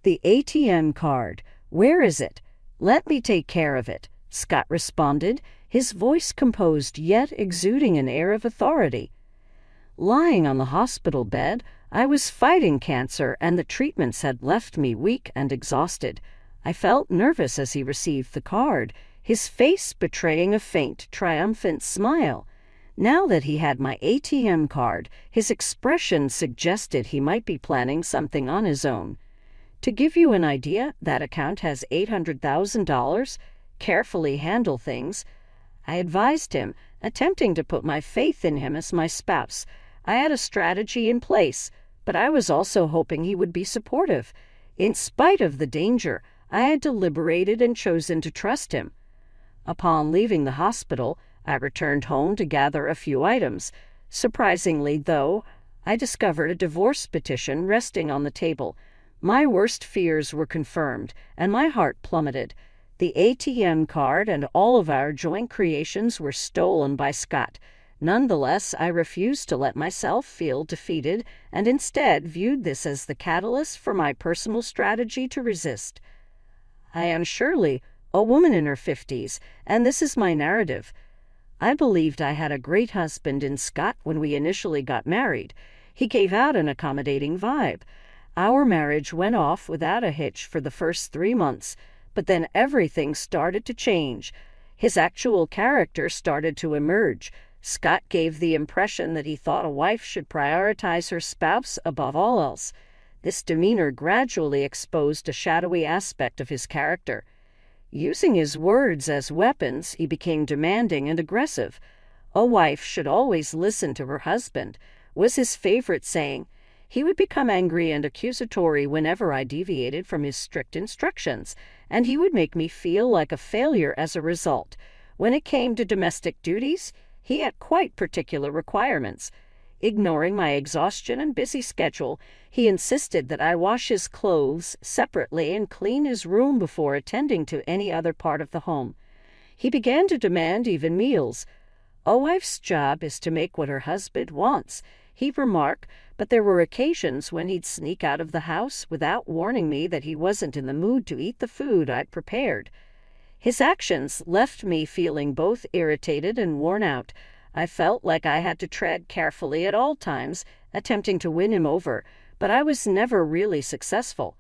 the ATM card. Where is it? Let me take care of it, Scott responded, his voice composed yet exuding an air of authority. Lying on the hospital bed, I was fighting cancer, and the treatments had left me weak and exhausted. I felt nervous as he received the card, his face betraying a faint, triumphant smile. Now that he had my ATM card, his expression suggested he might be planning something on his own. To give you an idea, that account has $800,000. Carefully handle things. I advised him, attempting to put my faith in him as my spouse. I had a strategy in place, but I was also hoping he would be supportive. In spite of the danger, I had deliberated and chosen to trust him. Upon leaving the hospital, I returned home to gather a few items. Surprisingly, though, I discovered a divorce petition resting on the table. My worst fears were confirmed, and my heart plummeted. The ATM card and all of our joint creations were stolen by Scott. Nonetheless, I refused to let myself feel defeated and instead viewed this as the catalyst for my personal strategy to resist. I am Shirley, a woman in her 50s, and this is my narrative. I believed I had a great husband in Scott when we initially got married. He gave out an accommodating vibe. Our marriage went off without a hitch for the first 3 months, but then everything started to change. His actual character started to emerge. Scott gave the impression that he thought a wife should prioritize her spouse above all else. This demeanor gradually exposed a shadowy aspect of his character. Using his words as weapons, he became demanding and aggressive. A wife should always listen to her husband, was his favorite saying. He would become angry and accusatory whenever I deviated from his strict instructions, and he would make me feel like a failure as a result. When it came to domestic duties, he had quite particular requirements. Ignoring my exhaustion and busy schedule, he insisted that I wash his clothes separately and clean his room before attending to any other part of the home. He began to demand even meals. A wife's job is to make what her husband wants, he'd remark, but there were occasions when he'd sneak out of the house without warning me that he wasn't in the mood to eat the food I'd prepared. His actions left me feeling both irritated and worn out. I felt like I had to tread carefully at all times, attempting to win him over, but I was never really successful.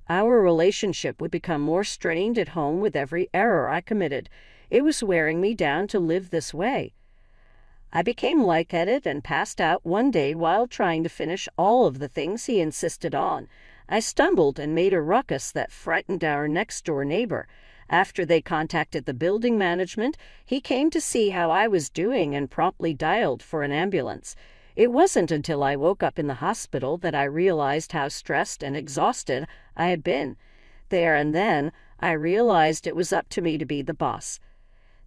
Our relationship would become more strained at home with every error I committed. It was wearing me down to live this way. I became lightheaded and passed out one day while trying to finish all of the things he insisted on. I stumbled and made a ruckus that frightened our next-door neighbor. After they contacted the building management, he came to see how I was doing and promptly dialed for an ambulance. It wasn't until I woke up in the hospital that I realized how stressed and exhausted I had been. There and then, I realized it was up to me to be the boss.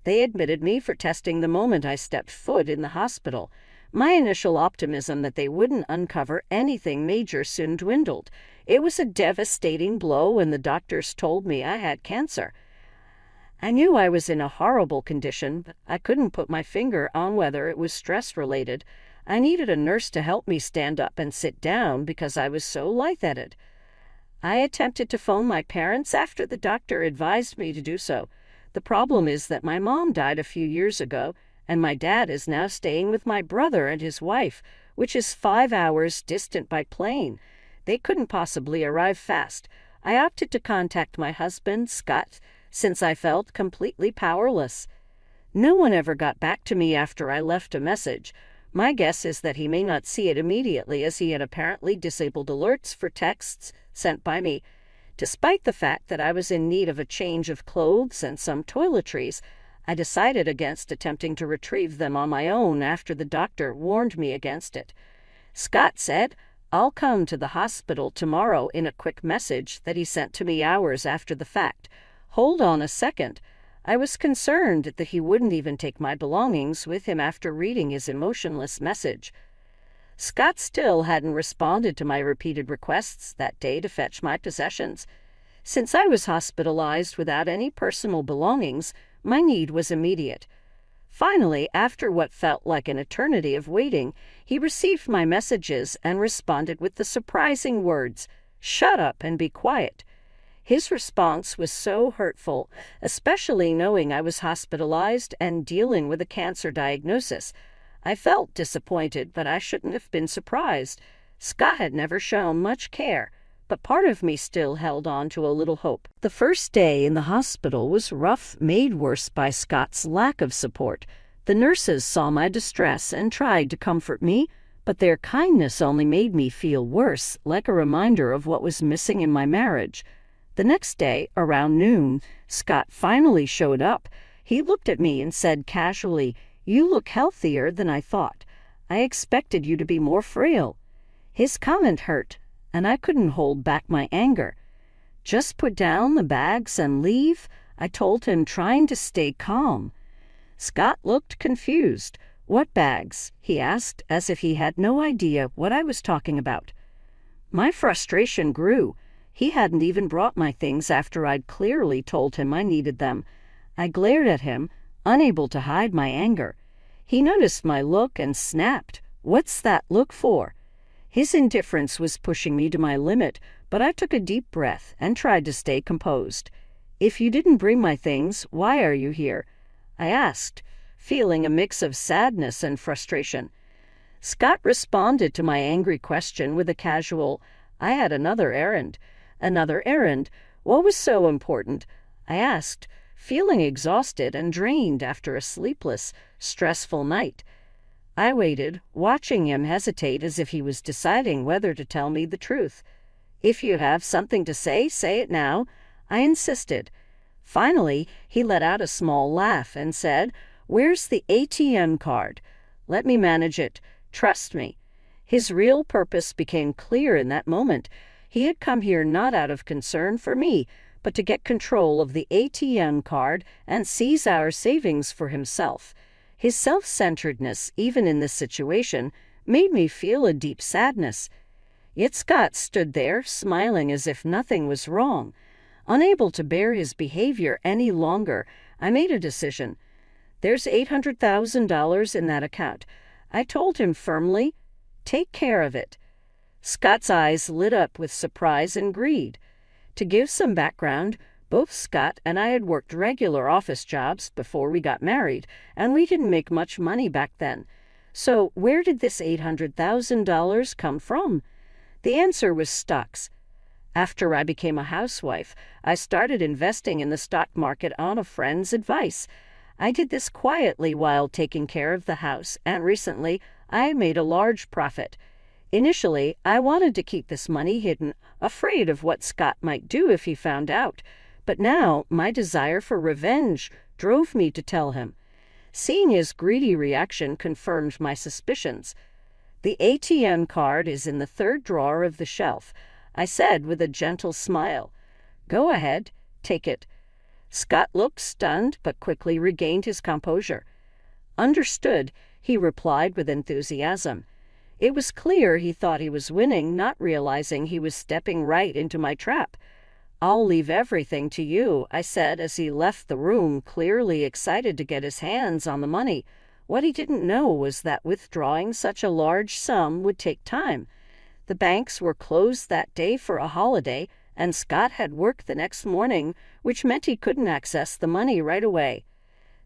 They admitted me for testing the moment I stepped foot in the hospital. My initial optimism that they wouldn't uncover anything major soon dwindled. It was a devastating blow when the doctors told me I had cancer. I knew I was in a horrible condition, but I couldn't put my finger on whether it was stress-related. I needed a nurse to help me stand up and sit down because I was so lightheaded. I attempted to phone my parents after the doctor advised me to do so. The problem is that my mom died a few years ago, and my dad is now staying with my brother and his wife, which is 5 hours distant by plane. They couldn't possibly arrive fast. I opted to contact my husband, Scott, since I felt completely powerless. No one ever got back to me after I left a message. My guess is that he may not see it immediately, as he had apparently disabled alerts for texts sent by me. Despite the fact that I was in need of a change of clothes and some toiletries, I decided against attempting to retrieve them on my own after the doctor warned me against it. Scott said, "I'll come to the hospital tomorrow," in a quick message that he sent to me hours after the fact. Hold on a second. I was concerned that he wouldn't even take my belongings with him after reading his emotionless message. Scott still hadn't responded to my repeated requests that day to fetch my possessions. Since I was hospitalized without any personal belongings, my need was immediate. Finally, after what felt like an eternity of waiting, he received my messages and responded with the surprising words, "Shut up and be quiet." His response was so hurtful, especially knowing I was hospitalized and dealing with a cancer diagnosis. I felt disappointed, but I shouldn't have been surprised. Scott had never shown much care, but part of me still held on to a little hope. The first day in the hospital was rough, made worse by Scott's lack of support. The nurses saw my distress and tried to comfort me, but their kindness only made me feel worse, like a reminder of what was missing in my marriage. The next day, around noon, Scott finally showed up. He looked at me and said casually, "You look healthier than I thought. I expected you to be more frail." His comment hurt, and I couldn't hold back my anger. "Just put down the bags and leave," I told him, trying to stay calm. Scott looked confused. "What bags?" he asked, as if he had no idea what I was talking about. My frustration grew. He hadn't even brought my things after I'd clearly told him I needed them. I glared at him, unable to hide my anger. He noticed my look and snapped, "What's that look for?" His indifference was pushing me to my limit, but I took a deep breath and tried to stay composed. "If you didn't bring my things, why are you here?" I asked, feeling a mix of sadness and frustration. Scott responded to my angry question with a casual, "I had another errand." "Another errand? What was so important?" I asked, feeling exhausted and drained after a sleepless, stressful night. I waited, watching him hesitate as if he was deciding whether to tell me the truth. "If you have something to say it now," I insisted. Finally, he let out a small laugh and said, "Where's the ATM card? Let me manage it. Trust me." His real purpose became clear in that moment. He had come here not out of concern for me, but to get control of the ATM card and seize our savings for himself. His self-centeredness, even in this situation, made me feel a deep sadness. Yet Scott stood there, smiling as if nothing was wrong. Unable to bear his behavior any longer, I made a decision. "There's $800,000 in that account." I told him firmly, "Take care of it." Scott's eyes lit up with surprise and greed. To give some background, both Scott and I had worked regular office jobs before we got married, and we didn't make much money back then. So where did this $800,000 come from? The answer was stocks. After I became a housewife, I started investing in the stock market on a friend's advice. I did this quietly while taking care of the house, and recently I made a large profit. Initially, I wanted to keep this money hidden, afraid of what Scott might do if he found out. But now my desire for revenge drove me to tell him. Seeing his greedy reaction confirmed my suspicions. "The ATM card is in the third drawer of the shelf," I said with a gentle smile. "Go ahead, take it." Scott looked stunned but quickly regained his composure. "Understood," he replied with enthusiasm. It was clear he thought he was winning, not realizing he was stepping right into my trap. "I'll leave everything to you," I said as he left the room, clearly excited to get his hands on the money. What he didn't know was that withdrawing such a large sum would take time. The banks were closed that day for a holiday, and Scott had work the next morning, which meant he couldn't access the money right away.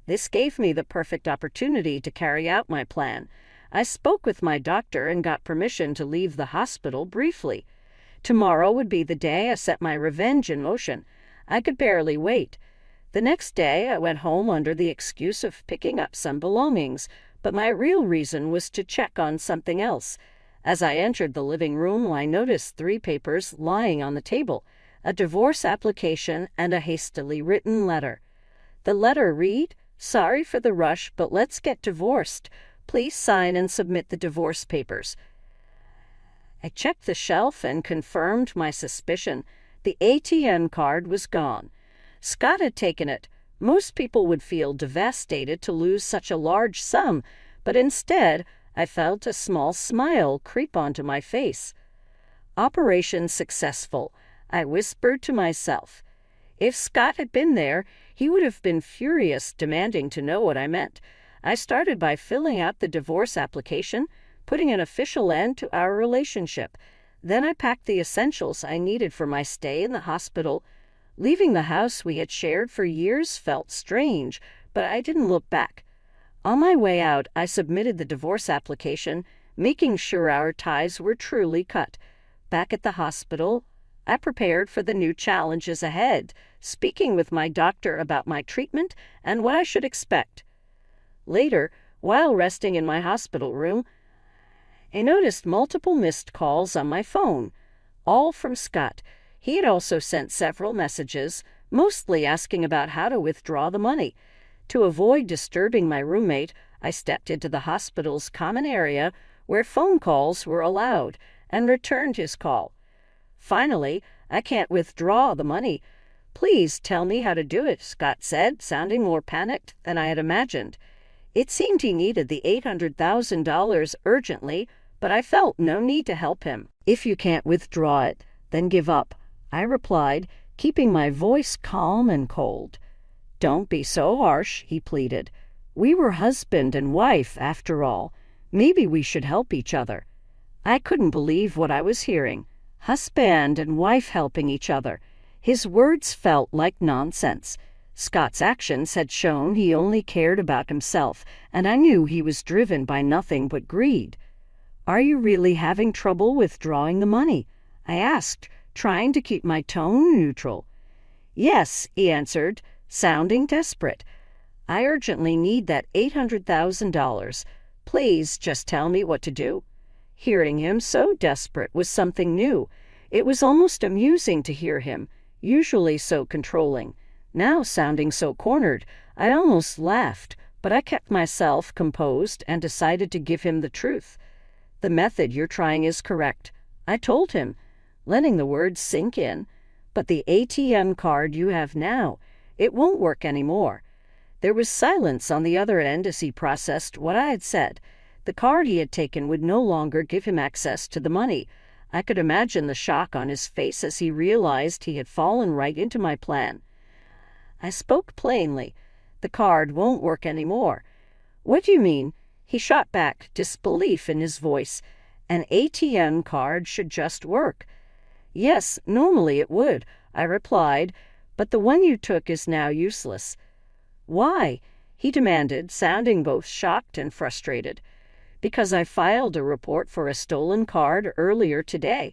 This gave me the perfect opportunity to carry out my plan. I spoke with my doctor and got permission to leave the hospital briefly. Tomorrow would be the day I set my revenge in motion. I could barely wait. The next day I went home under the excuse of picking up some belongings, but my real reason was to check on something else. As I entered the living room, I noticed 3 papers lying on the table, a divorce application and a hastily written letter. The letter read, "Sorry for the rush, but let's get divorced. Please sign and submit the divorce papers." I checked the shelf and confirmed my suspicion. The ATM card was gone. Scott had taken it. Most people would feel devastated to lose such a large sum, but instead I felt a small smile creep onto my face. "Operation successful," I whispered to myself. If Scott had been there, he would have been furious, demanding to know what I meant. I started by filling out the divorce application, putting an official end to our relationship. Then I packed the essentials I needed for my stay in the hospital, Leaving the house we had shared for years felt strange, but I didn't look back. On my way out, I submitted the divorce application, making sure our ties were truly cut. Back at the hospital, I prepared for the new challenges ahead, speaking with my doctor about my treatment and what I should expect. Later, while resting in my hospital room, I noticed multiple missed calls on my phone, all from Scott. He had also sent several messages, mostly asking about how to withdraw the money. To avoid disturbing my roommate, I stepped into the hospital's common area where phone calls were allowed and returned his call. Finally, I can't withdraw the money. Please tell me how to do it, Scott said, sounding more panicked than I had imagined. It seemed he needed the $800,000 urgently, but I felt no need to help him. If you can't withdraw it, then give up, I replied, keeping my voice calm and cold. Don't be so harsh, he pleaded. We were husband and wife, after all. Maybe we should help each other. I couldn't believe what I was hearing. Husband and wife helping each other. His words felt like nonsense. Scott's actions had shown he only cared about himself, and I knew he was driven by nothing but greed. Are you really having trouble withdrawing the money? I asked, trying to keep my tone neutral. Yes, he answered, sounding desperate. I urgently need that $800,000. Please just tell me what to do. Hearing him so desperate was something new. It was almost amusing to hear him, usually so controlling. Now sounding so cornered, I almost laughed, but I kept myself composed and decided to give him the truth. The method you're trying is correct, I told him, letting the words sink in. But the ATM card you have now, it won't work anymore. There was silence on the other end as he processed what I had said. The card he had taken would no longer give him access to the money. I could imagine the shock on his face as he realized he had fallen right into my plan. I spoke plainly. The card won't work anymore. What do you mean? He shot back, disbelief in his voice. An ATM card should just work. Yes, normally it would, I replied, but the one you took is now useless. Why? He demanded, sounding both shocked and frustrated. Because I filed a report for a stolen card earlier today.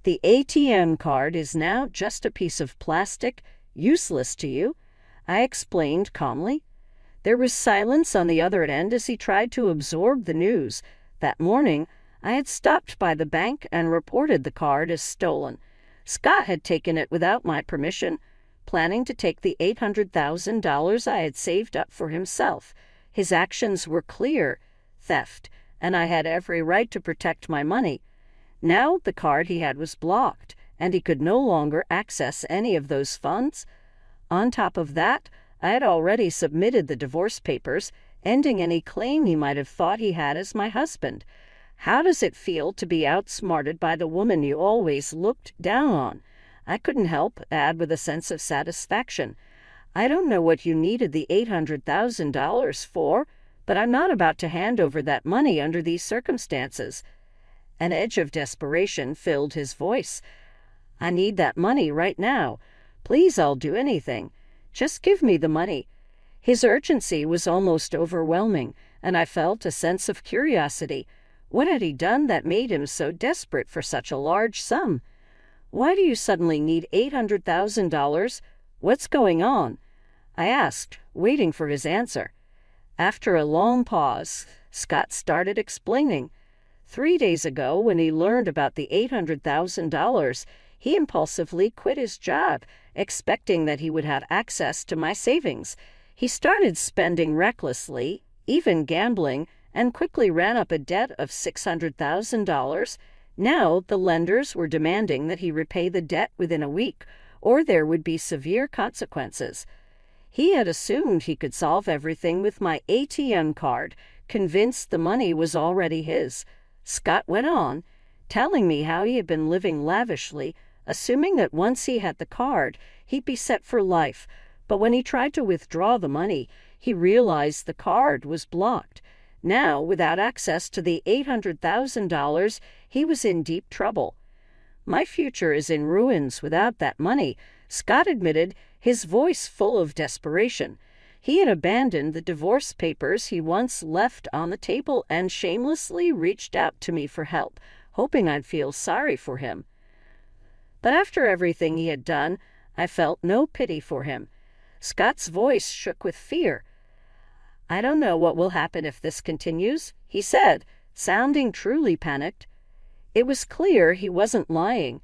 The ATM card is now just a piece of plastic, useless to you, I explained calmly. There was silence on the other end as he tried to absorb the news. That morning, I had stopped by the bank and reported the card as stolen. Scott had taken it without my permission, planning to take the $800,000 I had saved up for himself. His actions were clear, theft, and I had every right to protect my money. Now the card he had was blocked, and he could no longer access any of those funds. On top of that, I had already submitted the divorce papers, ending any claim he might have thought he had as my husband. How does it feel to be outsmarted by the woman you always looked down on? I couldn't help add with a sense of satisfaction. I don't know what you needed the $800,000 for, but I'm not about to hand over that money under these circumstances. An edge of desperation filled his voice. I need that money right now. Please, I'll do anything. Just give me the money. His urgency was almost overwhelming, and I felt a sense of curiosity. What had he done that made him so desperate for such a large sum? Why do you suddenly need $800,000? What's going on? I asked, waiting for his answer. After a long pause, Scott started explaining. 3 days ago, when he learned about the $800,000, he impulsively quit his job, expecting that he would have access to my savings. He started spending recklessly, even gambling, and quickly ran up a debt of $600,000. Now the lenders were demanding that he repay the debt within a week, or there would be severe consequences. He had assumed he could solve everything with my ATM card, convinced the money was already his. Scott went on, telling me how he had been living lavishly, assuming that once he had the card, he'd be set for life. But when he tried to withdraw the money, he realized the card was blocked. Now, without access to the $800,000, he was in deep trouble. My future is in ruins without that money, Scott admitted, his voice full of desperation. He had abandoned the divorce papers he once left on the table and shamelessly reached out to me for help, hoping I'd feel sorry for him. But after everything he had done, I felt no pity for him. Scott's voice shook with fear. "I don't know what will happen if this continues," he said, sounding truly panicked. It was clear he wasn't lying.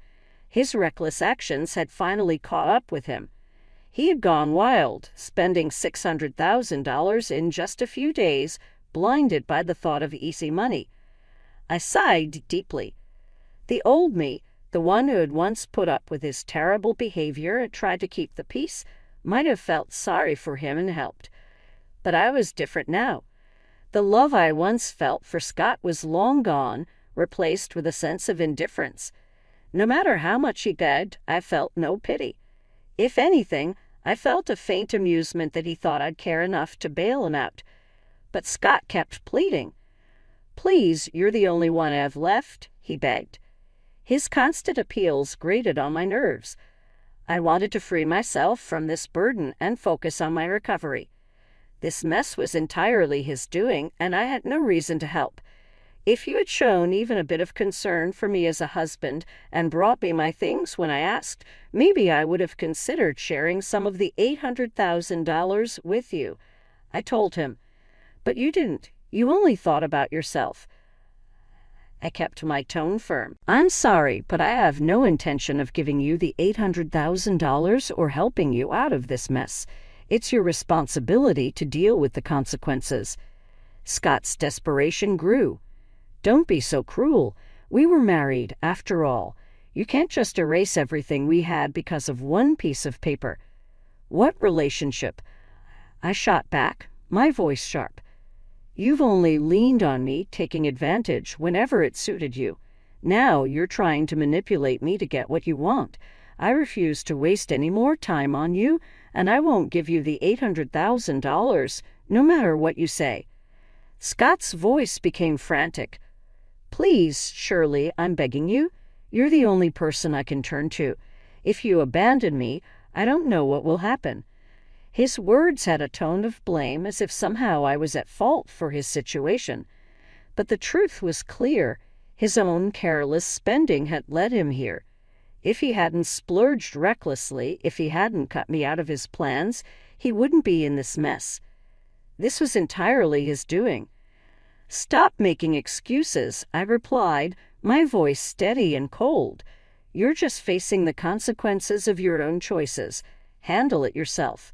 His reckless actions had finally caught up with him. He had gone wild, spending $600,000 in just a few days, blinded by the thought of easy money. I sighed deeply. The old me, the one who had once put up with his terrible behavior and tried to keep the peace, might have felt sorry for him and helped. But I was different now. The love I once felt for Scott was long gone, replaced with a sense of indifference. No matter how much he begged, I felt no pity. If anything, I felt a faint amusement that he thought I'd care enough to bail him out. But Scott kept pleading. "Please, you're the only one I have left," he begged. His constant appeals grated on my nerves. I wanted to free myself from this burden and focus on my recovery. This mess was entirely his doing, and I had no reason to help. If you had shown even a bit of concern for me as a husband and brought me my things when I asked, maybe I would have considered sharing some of the $800,000 with you, I told him. But you didn't. You only thought about yourself. I kept my tone firm. "I'm sorry, but I have no intention of giving you the $800,000 or helping you out of this mess. It's your responsibility to deal with the consequences." Scott's desperation grew. "Don't be so cruel. We were married, after all. You can't just erase everything we had because of one piece of paper." "What relationship?" I shot back, my voice sharp. "You've only leaned on me, taking advantage whenever it suited you. Now you're trying to manipulate me to get what you want. I refuse to waste any more time on you, and I won't give you the $800,000, no matter what you say." Scott's voice became frantic. "Please, Shirley, I'm begging you. You're the only person I can turn to. If you abandon me, I don't know what will happen." His words had a tone of blame, as if somehow I was at fault for his situation. But the truth was clear. His own careless spending had led him here. If he hadn't splurged recklessly, if he hadn't cut me out of his plans, he wouldn't be in this mess. This was entirely his doing. "Stop making excuses," I replied, my voice steady and cold. "You're just facing the consequences of your own choices. Handle it yourself."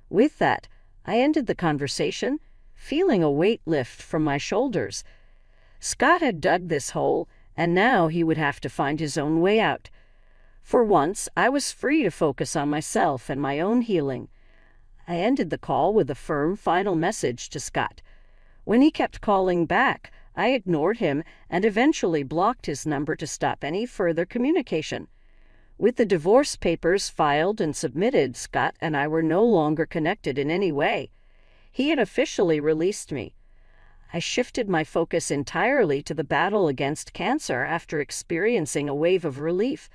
With that, I ended the conversation, feeling a weight lift from my shoulders. Scott had dug this hole, and now he would have to find his own way out. For once, I was free to focus on myself and my own healing. I ended the call with a firm final message to Scott. When he kept calling back, I ignored him and eventually blocked his number to stop any further communication. With the divorce papers filed and submitted, Scott and I were no longer connected in any way. He had officially released me. I shifted my focus entirely to the battle against cancer after experiencing a wave of relief.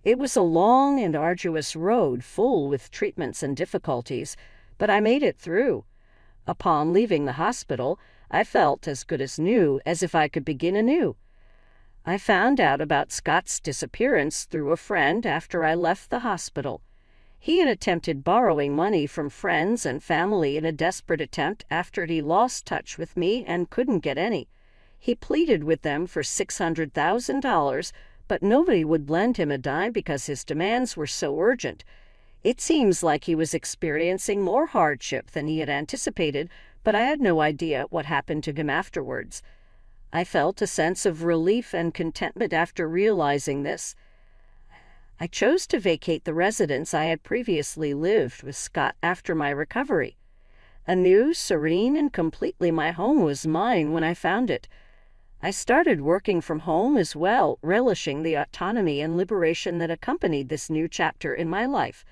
It was a long and arduous road full with treatments and difficulties, but I made it through. Upon leaving the hospital, I felt as good as new, as if I could begin anew. I found out about Scott's disappearance through a friend after I left the hospital. He had attempted borrowing money from friends and family in a desperate attempt after he lost touch with me and couldn't get any. He pleaded with them for $600,000, but nobody would lend him a dime because his demands were so urgent. It seems like he was experiencing more hardship than he had anticipated, but I had no idea what happened to him afterwards. I felt a sense of relief and contentment after realizing this. I chose to vacate the residence I had previously lived with Scott after my recovery. A new, serene, and completely my home was mine when I found it. I started working from home as well, relishing the autonomy and liberation that accompanied this new chapter in my life.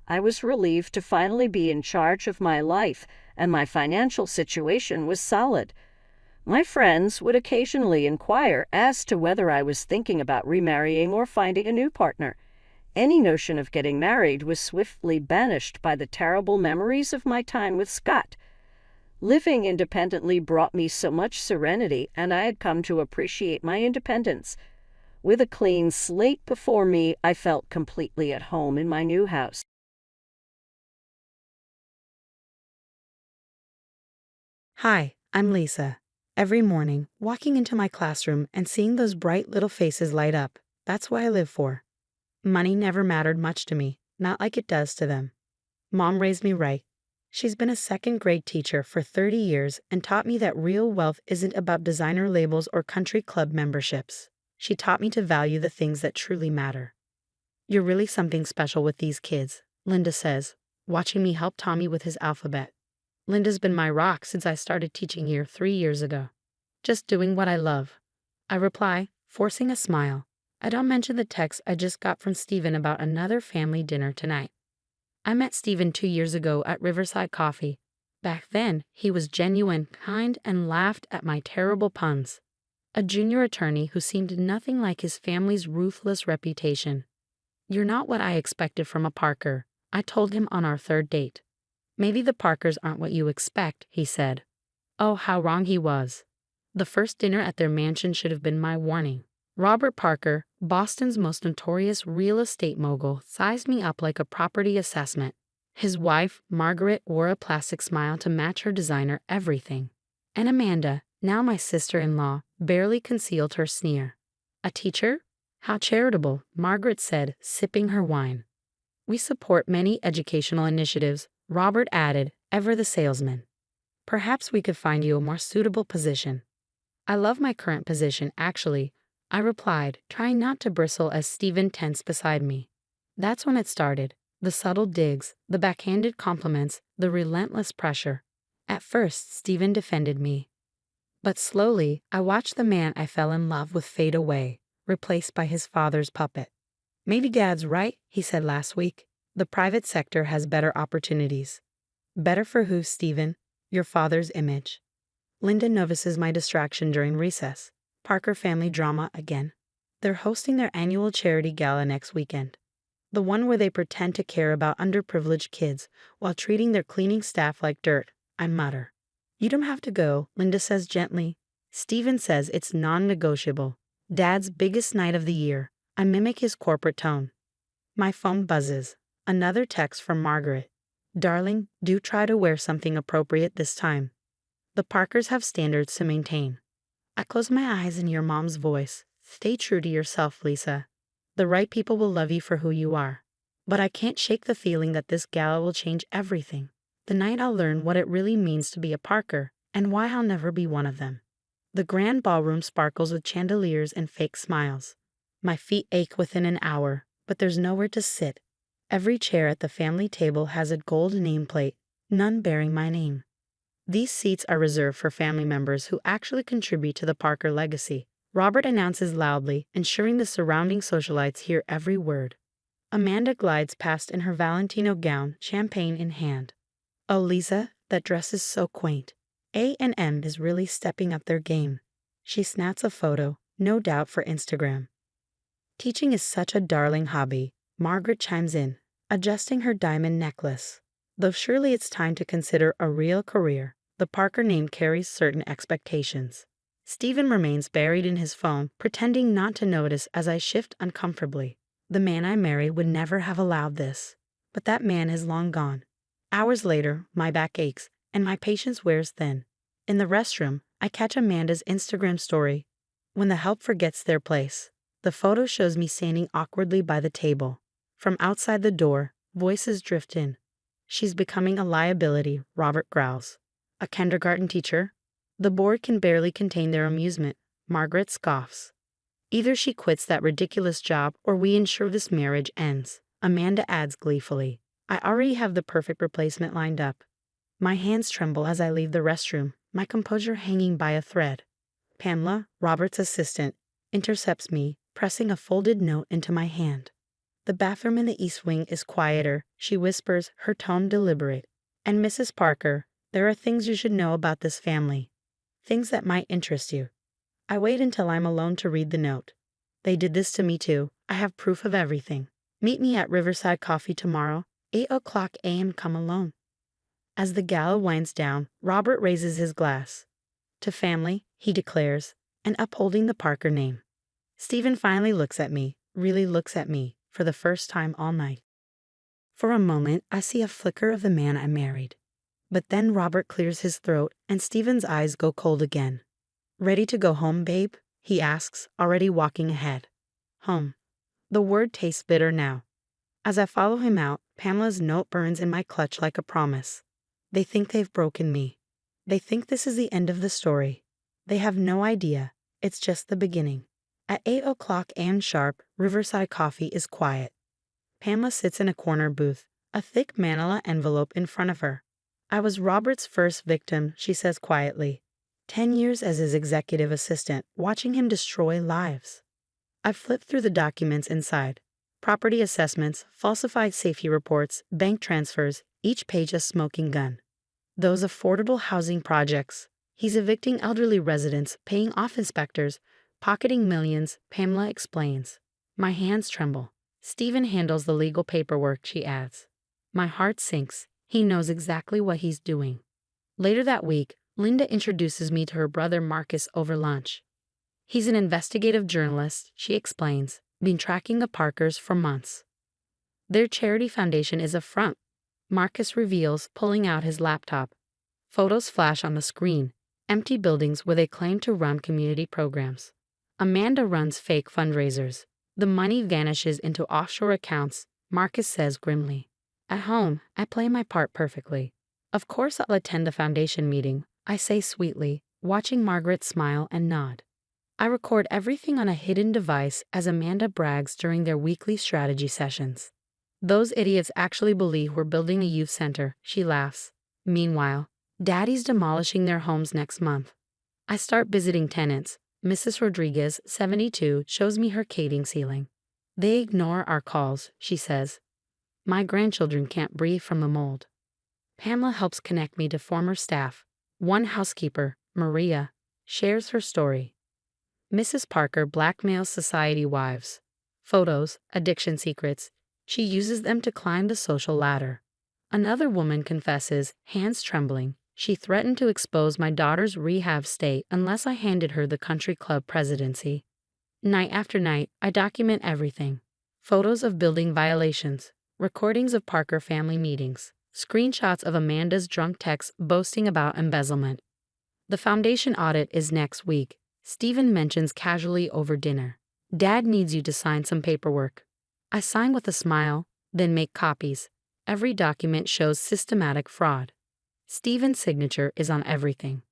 I was relieved to finally be in charge of my life, and my financial situation was solid. My friends would occasionally inquire as to whether I was thinking about remarrying or finding a new partner. Any notion of getting married was swiftly banished by the terrible memories of my time with Scott. Living independently brought me so much serenity, and I had come to appreciate my independence. With a clean slate before me, I felt completely at home in my new house. Hi, I'm Lisa. Every morning, walking into my classroom and seeing those bright little faces light up, that's what I live for. Money never mattered much to me, not like it does to them. Mom raised me right. She's been a second-grade teacher for 30 years and taught me that real wealth isn't about designer labels or country club memberships. She taught me to value the things that truly matter. You're really something special with these kids, Linda says, watching me help Tommy with his alphabet. Linda's been my rock since I started teaching here 3 years ago. Just doing what I love. I reply, forcing a smile. I don't mention the text I just got from Stephen about another family dinner tonight. I met Stephen 2 years ago at Riverside Coffee. Back then, he was genuine, kind, and laughed at my terrible puns. A junior attorney who seemed nothing like his family's ruthless reputation. You're not what I expected from a Parker, I told him on our third date. Maybe the Parkers aren't what you expect, he said. Oh, how wrong he was. The first dinner at their mansion should have been my warning. Robert Parker, Boston's most notorious real estate mogul, sized me up like a property assessment. His wife, Margaret, wore a plastic smile to match her designer everything. And Amanda, now my sister-in-law, barely concealed her sneer. A teacher? How charitable, Margaret said, sipping her wine. We support many educational initiatives, Robert added, ever the salesman. Perhaps we could find you a more suitable position. I love my current position, actually, I replied, trying not to bristle as Stephen tensed beside me. That's when it started, the subtle digs, the backhanded compliments, the relentless pressure. At first, Stephen defended me. But slowly, I watched the man I fell in love with fade away, replaced by his father's puppet. Maybe Dad's right, he said last week. The private sector has better opportunities. Better for who, Stephen? Your father's image. Linda notices my distraction during recess. Parker family drama again. They're hosting their annual charity gala next weekend. The one where they pretend to care about underprivileged kids while treating their cleaning staff like dirt, I mutter. You don't have to go, Linda says gently. Stephen says it's non-negotiable. Dad's biggest night of the year. I mimic his corporate tone. My phone buzzes. Another text from Margaret. Darling, do try to wear something appropriate this time. The Parkers have standards to maintain. I close my eyes and hear Mom's voice. Stay true to yourself, Lisa. The right people will love you for who you are. But I can't shake the feeling that this gala will change everything. The night I'll learn what it really means to be a Parker and why I'll never be one of them. The grand ballroom sparkles with chandeliers and fake smiles. My feet ache within an hour, but there's nowhere to sit. Every chair at the family table has a gold nameplate, none bearing my name. These seats are reserved for family members who actually contribute to the Parker legacy. Robert announces loudly, ensuring the surrounding socialites hear every word. Amanda glides past in her Valentino gown, champagne in hand. Oh, Lisa, that dress is so quaint. A&M is really stepping up their game. She snaps a photo, no doubt for Instagram. Teaching is such a darling hobby, Margaret chimes in, adjusting her diamond necklace. Though surely it's time to consider a real career, the Parker name carries certain expectations. Stephen remains buried in his phone, pretending not to notice as I shift uncomfortably. The man I married would never have allowed this. But that man is long gone. Hours later, my back aches, and my patience wears thin. In the restroom, I catch Amanda's Instagram story. When the help forgets their place, the photo shows me standing awkwardly by the table. From outside the door, voices drift in. She's becoming a liability, Robert growls. A kindergarten teacher? The board can barely contain their amusement, Margaret scoffs. Either she quits that ridiculous job or we ensure this marriage ends, Amanda adds gleefully. I already have the perfect replacement lined up. My hands tremble as I leave the restroom, my composure hanging by a thread. Pamela, Robert's assistant, intercepts me, pressing a folded note into my hand. The bathroom in the East Wing is quieter, she whispers, her tone deliberate. And Mrs. Parker, there are things you should know about this family. Things that might interest you. I wait until I'm alone to read the note. They did this to me too. I have proof of everything. Meet me at Riverside Coffee tomorrow, 8 o'clock a.m. Come alone. As the gala winds down, Robert raises his glass. To family, he declares, and upholding the Parker name. Stephen finally looks at me, really looks at me, for the first time all night. For a moment, I see a flicker of the man I married. But then Robert clears his throat, and Stephen's eyes go cold again. Ready to go home, babe? He asks, already walking ahead. Home. The word tastes bitter now. As I follow him out, Pamela's note burns in my clutch like a promise. They think they've broken me. They think this is the end of the story. They have no idea. It's just the beginning. At 8 o'clock a.m. sharp, Riverside Coffee is quiet. Pamela sits in a corner booth, a thick manila envelope in front of her. I was Robert's first victim, she says quietly. 10 years as his executive assistant, watching him destroy lives. I flipped through the documents inside. Property assessments, falsified safety reports, bank transfers, each page a smoking gun. Those affordable housing projects. He's evicting elderly residents, paying off inspectors, pocketing millions, Pamela explains. My hands tremble. Stephen handles the legal paperwork, she adds. My heart sinks. He knows exactly what he's doing. Later that week, Linda introduces me to her brother Marcus over lunch. He's an investigative journalist, she explains, been tracking the Parkers for months. Their charity foundation is a front, Marcus reveals, pulling out his laptop. Photos flash on the screen, empty buildings where they claim to run community programs. Amanda runs fake fundraisers. The money vanishes into offshore accounts, Marcus says grimly. At home, I play my part perfectly. Of course I'll attend the foundation meeting, I say sweetly, watching Margaret smile and nod. I record everything on a hidden device as Amanda brags during their weekly strategy sessions. Those idiots actually believe we're building a youth center, she laughs. Meanwhile, Daddy's demolishing their homes next month. I start visiting tenants. Mrs. Rodriguez, 72, shows me her cating ceiling. They ignore our calls, she says. My grandchildren can't breathe from the mold. Pamela helps connect me to former staff. One housekeeper, Maria, shares her story. Mrs. Parker blackmails society wives. Photos, addiction secrets. She uses them to climb the social ladder. Another woman confesses, hands trembling. She threatened to expose my daughter's rehab stay unless I handed her the country club presidency. Night after night, I document everything. Photos of building violations, recordings of Parker family meetings, screenshots of Amanda's drunk texts boasting about embezzlement. The foundation audit is next week. Stephen mentions casually over dinner. Dad needs you to sign some paperwork. I sign with a smile, then make copies. Every document shows systematic fraud. Stephen's signature is on everything.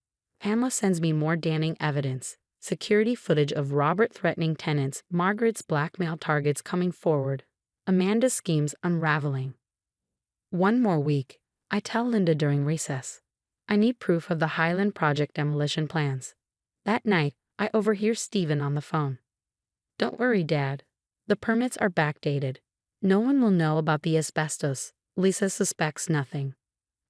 Pamela sends me more damning evidence. Security footage of Robert threatening tenants, Margaret's blackmail targets coming forward, Amanda's schemes unraveling. One more week, I tell Linda during recess. I need proof of the Highland Project demolition plans. That night, I overhear Stephen on the phone. Don't worry, Dad. The permits are backdated. No one will know about the asbestos. Lisa suspects nothing.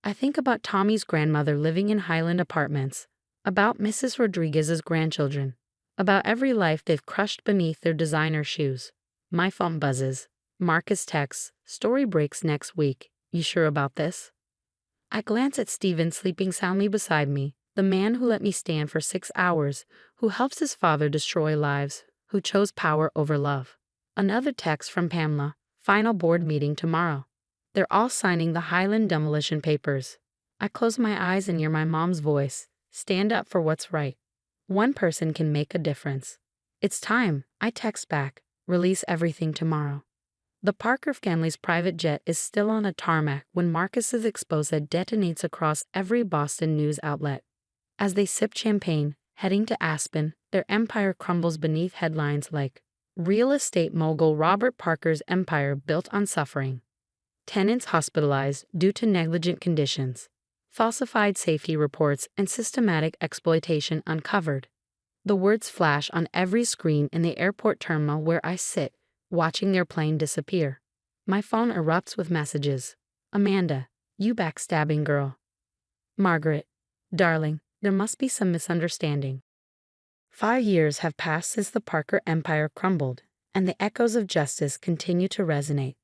I think about Tommy's grandmother living in Highland apartments, about Mrs. Rodriguez's grandchildren, about every life they've crushed beneath their designer shoes. My phone buzzes. Marcus texts, story breaks next week. You sure about this? I glance at Stephen sleeping soundly beside me, the man who let me stand for 6 hours, who helps his father destroy lives, who chose power over love. Another text from Pamela, final board meeting tomorrow. They're all signing the Highland demolition papers. I close my eyes and hear my mom's voice. Stand up for what's right. One person can make a difference. It's time, I text back. Release everything tomorrow. The Parker family's private jet is still on a tarmac when Marcus's exposé detonates across every Boston news outlet. As they sip champagne, heading to Aspen, their empire crumbles beneath headlines like, Real estate mogul Robert Parker's empire built on suffering. Tenants hospitalized due to negligent conditions. Falsified safety reports and systematic exploitation uncovered. The words flash on every screen in the airport terminal where I sit, watching their plane disappear. My phone erupts with messages. Amanda, you backstabbing girl. Margaret, darling, there must be some misunderstanding. 5 years have passed since the Parker empire crumbled, and the echoes of justice continue to resonate.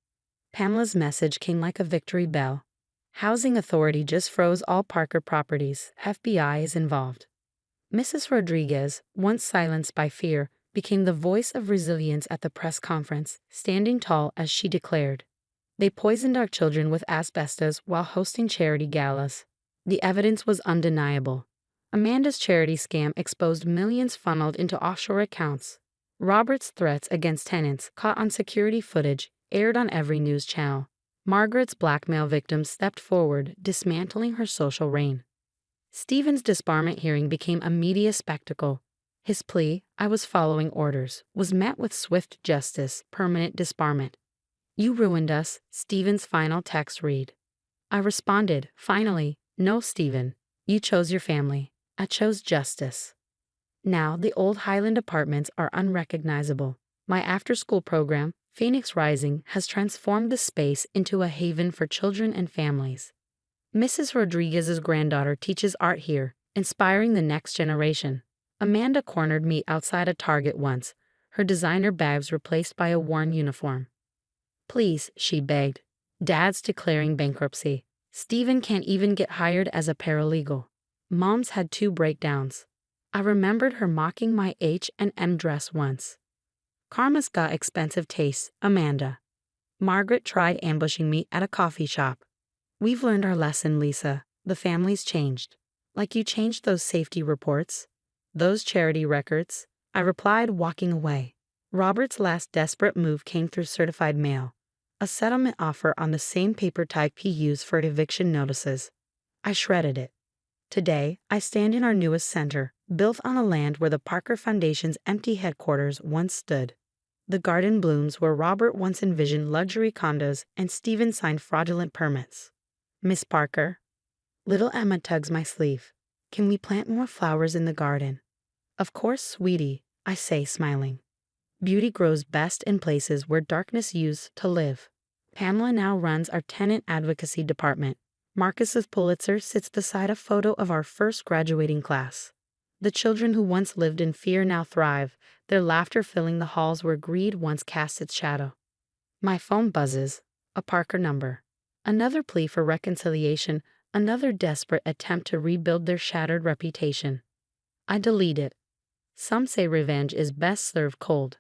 Pamela's message came like a victory bell. Housing Authority just froze all Parker properties. FBI is involved. Mrs. Rodriguez, once silenced by fear, became the voice of resilience at the press conference, standing tall as she declared, "They poisoned our children with asbestos while hosting charity galas." The evidence was undeniable. Amanda's charity scam exposed millions funneled into offshore accounts. Robert's threats against tenants, caught on security footage, aired on every news channel. Margaret's blackmail victims stepped forward, dismantling her social reign. Stephen's disbarment hearing became a media spectacle. His plea, "I was following orders," was met with swift justice, permanent disbarment. "You ruined us," Stephen's final text read. I responded, "Finally, no, Stephen. You chose your family. I chose justice." Now the old Highland apartments are unrecognizable. My after-school program, Phoenix Rising, has transformed the space into a haven for children and families. Mrs. Rodriguez's granddaughter teaches art here, inspiring the next generation. Amanda cornered me outside a Target once, her designer bags replaced by a worn uniform. "Please," she begged. "Dad's declaring bankruptcy. Stephen can't even get hired as a paralegal." Mom's had 2 breakdowns. I remembered her mocking my H&M dress once. Karma's got expensive tastes, Amanda. Margaret tried ambushing me at a coffee shop. "We've learned our lesson, Lisa. The family's changed. Like you changed those safety reports, those charity records," I replied, walking away. Robert's last desperate move came through certified mail. A settlement offer on the same paper type he used for eviction notices. I shredded it. Today, I stand in our newest center, built on a land where the Parker Foundation's empty headquarters once stood. The garden blooms where Robert once envisioned luxury condos and Stephen signed fraudulent permits. "Miss Parker." Little Emma tugs my sleeve. "Can we plant more flowers in the garden?" "Of course, sweetie," I say, smiling. Beauty grows best in places where darkness used to live. Pamela now runs our tenant advocacy department. Marcus's Pulitzer sits beside a photo of our first graduating class. The children who once lived in fear now thrive, their laughter filling the halls where greed once cast its shadow. My phone buzzes, a Parker number. Another plea for reconciliation, another desperate attempt to rebuild their shattered reputation. I delete it. Some say revenge is best served cold.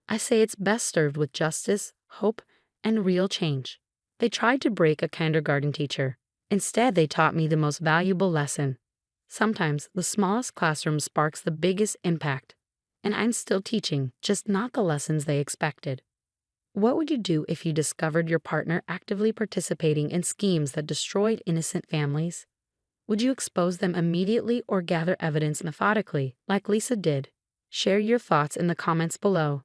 I say it's best served with justice, hope, and real change. They tried to break a kindergarten teacher. Instead, they taught me the most valuable lesson. Sometimes the smallest classroom sparks the biggest impact. And I'm still teaching, just not the lessons they expected. What would you do if you discovered your partner actively participating in schemes that destroyed innocent families? Would you expose them immediately or gather evidence methodically, like Lisa did? Share your thoughts in the comments below.